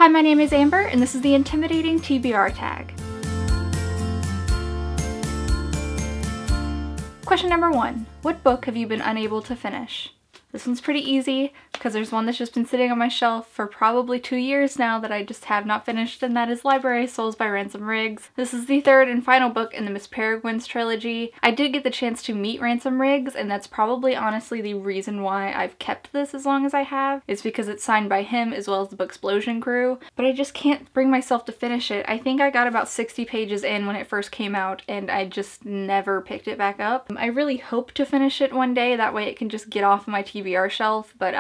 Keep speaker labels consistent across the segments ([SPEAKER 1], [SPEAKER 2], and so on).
[SPEAKER 1] Hi, my name is Amber, and this is the intimidating TBR tag. Question number 1. What book have you been unable to finish? This one's pretty easy because there's one that's just been sitting on my shelf for probably 2 years now that I just have not finished, and that is Library Souls by Ransom Riggs. This is the third and final book in the Miss Peregrine's trilogy. I did get the chance to meet Ransom Riggs, and that's probably honestly the reason why I've kept this as long as I have, is because it's signed by him as well as the Booksplosion crew, but I just can't bring myself to finish it. I think I got about 60 pages in when it first came out, and I just never picked it back up. I really hope to finish it one day, that way it can just get off my TBR shelf, but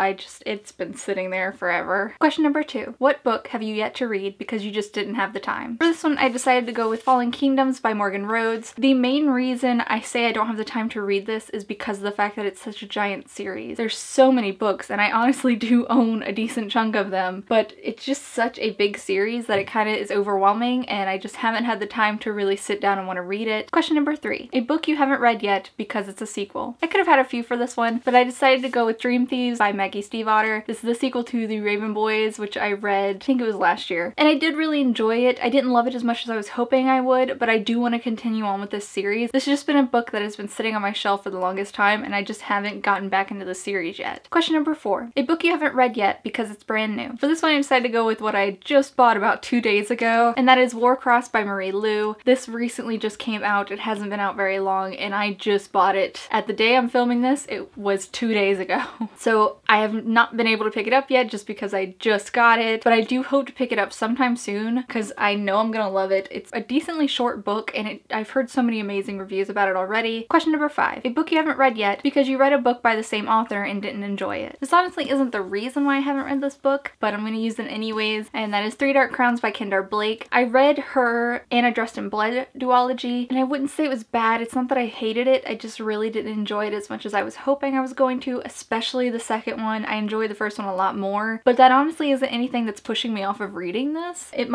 [SPEAKER 1] it's been sitting there forever. Question number 2. What book have you yet to read because you just didn't have the time? For this one, I decided to go with Fallen Kingdoms by Morgan Rhodes. The main reason I say I don't have the time to read this is because of the fact that it's such a giant series. There's so many books, and I honestly do own a decent chunk of them, but it's just such a big series that it kind of is overwhelming, and I just haven't had the time to really sit down and want to read it. Question number 3. A book you haven't read yet because it's a sequel. I could have had a few for this one, but I decided to go with Dream Thieves by Maggie Stiefvater. This is the sequel to The Raven Boys, which I read, I think it was last year, and I did really enjoy it. I didn't love it as much as I was hoping I would, but I do want to continue on with this series. This has just been a book that has been sitting on my shelf for the longest time, and I just haven't gotten back into the series yet. Question number 4. A book you haven't read yet because it's brand new. For this one, I decided to go with what I just bought about 2 days ago, and that is Warcross by Marie Lu. This recently just came out. It hasn't been out very long, and I just bought it. At the day I'm filming this, it was 2 days ago. So I have not been able to pick it up yet just because I just got it, but I do hope to pick it up sometime soon because I know I'm gonna love it. It's a decently short book, and I've heard so many amazing reviews about it already. Question number 5. A book you haven't read yet because you read a book by the same author and didn't enjoy it. This honestly isn't the reason why I haven't read this book, but I'm gonna use it anyways, and that is Three Dark Crowns by Kendar Blake. I read her Anna Dressed in Blood duology, and I wouldn't say it was bad. It's not that I hated it, I just really didn't enjoy it as much as I was hoping I was going to, especially the second one. I enjoyed the first one a lot more, but that honestly isn't anything that's pushing me off of reading this. It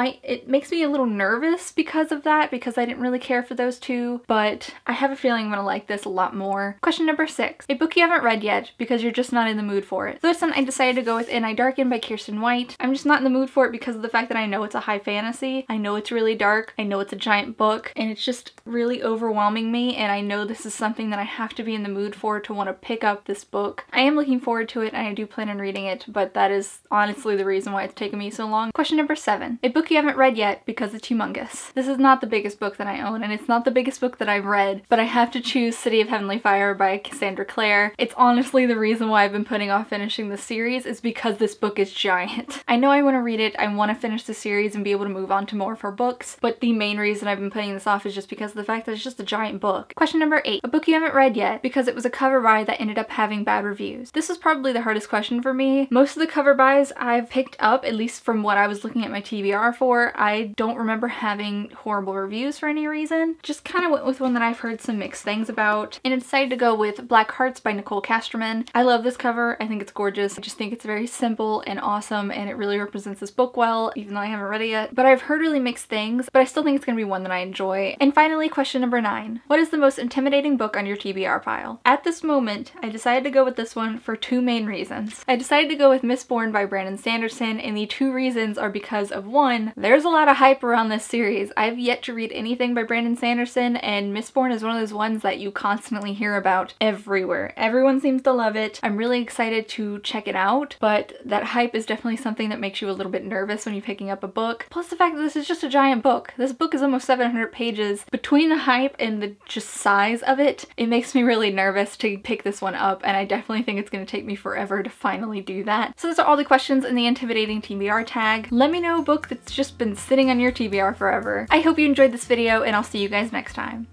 [SPEAKER 1] makes me a little nervous because of that, because I didn't really care for those two, but I have a feeling I'm gonna like this a lot more. Question number 6. A book you haven't read yet because you're just not in the mood for it. For this one, I decided to go with In I Darken by Kirsten White. I'm just not in the mood for it because of the fact that I know it's a high fantasy. I know it's really dark. I know it's a giant book, and it's just really overwhelming me, and I know this is something that I have to be in the mood for to want to pick up this book. I am looking forward to it, and I do plan on reading it, but that is honestly the reason why it's taken me so long. Question number 7. A book you haven't read yet because it's humongous. This is not the biggest book that I own, and it's not the biggest book that I've read, but I have to choose City of Heavenly Fire by Cassandra Clare. It's honestly the reason why I've been putting off finishing the series, is because this book is giant. I know I want to read it, I want to finish the series and be able to move on to more of her books, but the main reason I've been putting this off is just because of the fact that it's just a giant book. Question number 8. A book you haven't read yet because it was a cover buy that ended up having bad reviews. This is probably the hardest question for me. Most of the cover buys I've picked up, at least from what I was looking at my TBR for, I don't remember having horrible reviews for any reason. Just kind of went with one that I've heard some mixed things about, and I decided to go with Black Hearts by Nicole Casterman. I love this cover. I think it's gorgeous. I just think it's very simple and awesome, and it really represents this book well, even though I haven't read it yet. But I've heard really mixed things, but I still think it's gonna be one that I enjoy. And finally, question number 9. What is the most intimidating book on your TBR pile? At this moment, I decided to go with this one for 2 main reasons. I decided to go with Missborne by Brandon Sanderson, and the 2 reasons are because of 1, there's a lot of hype around this series. I've yet to read anything by Brandon Sanderson, and Missborne is one of those ones that you constantly hear about everywhere. Everyone seems to love it. I'm really excited to check it out, but that hype is definitely something that makes you a little bit nervous when you're picking up a book. Plus the fact that this is just a giant book. This book is almost 700 pages. Between the hype and the just size of it, it makes me really nervous to pick this one up, and I definitely think it's going to take me forever to finally do that. So those are all the questions in the intimidating TBR tag. Let me know a book that's just been sitting on your TBR forever. I hope you enjoyed this video, and I'll see you guys next time.